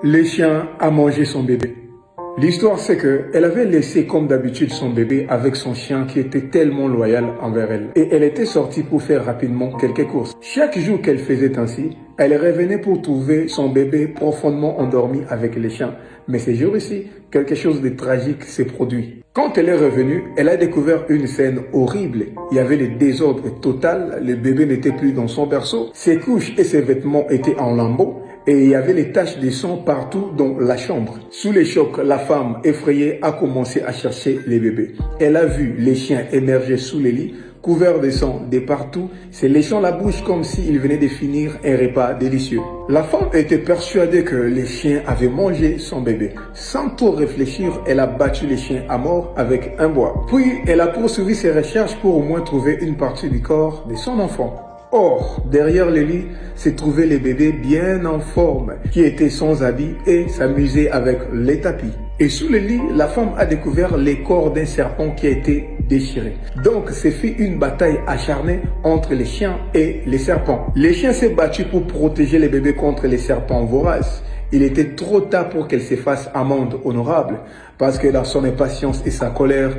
Le chien a mangé son bébé. L'histoire c'est qu'elle avait laissé comme d'habitude son bébé avec son chien qui était tellement loyal envers elle. Et elle était sortie pour faire rapidement quelques courses. Chaque jour qu'elle faisait ainsi, elle revenait pour trouver son bébé profondément endormi avec les chiens. Mais ces jours-ci, quelque chose de tragique s'est produit. Quand elle est revenue, elle a découvert une scène horrible. Il y avait le désordre total, le bébé n'était plus dans son berceau, ses couches et ses vêtements étaient en lambeaux. Et il y avait les taches de sang partout dans la chambre. Sous les chocs, la femme effrayée a commencé à chercher les bébés. Elle a vu les chiens émerger sous les lits, couverts de sang de partout, se léchant la bouche comme s'ils venaient de finir un repas délicieux. La femme était persuadée que les chiens avaient mangé son bébé. Sans trop réfléchir, elle a battu les chiens à mort avec un bois. Puis, elle a poursuivi ses recherches pour au moins trouver une partie du corps de son enfant. Or, derrière le lit, se trouvaient les bébés bien en forme, qui étaient sans habits et s'amusaient avec les tapis. Et sous le lit, la femme a découvert les corps d'un serpent qui a été déchiré. Donc, ce fut une bataille acharnée entre les chiens et les serpents. Les chiens s'est battu pour protéger les bébés contre les serpents voraces. Il était trop tard pour qu'elle se fasse amende honorable, parce que dans son impatience et sa colère,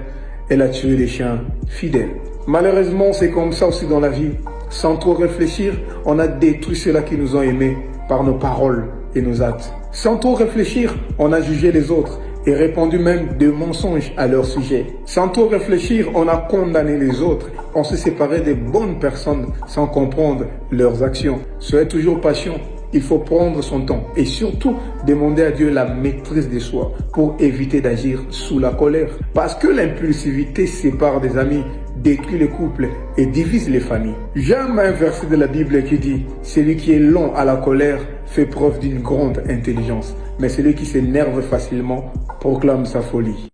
elle a tué les chiens fidèles. Malheureusement, c'est comme ça aussi dans la vie. Sans trop réfléchir, on a détruit ceux-là qui nous ont aimés par nos paroles et nos actes. Sans trop réfléchir, on a jugé les autres et répandu même des mensonges à leur sujet. Sans trop réfléchir, on a condamné les autres. On s'est séparé des bonnes personnes sans comprendre leurs actions. Soyez toujours patient. Il faut prendre son temps et surtout demander à Dieu la maîtrise de soi pour éviter d'agir sous la colère. Parce que l'impulsivité sépare des amis, détruit les couples et divise les familles. J'aime un verset de la Bible qui dit « Celui qui est lent à la colère fait preuve d'une grande intelligence, mais celui qui s'énerve facilement proclame sa folie. »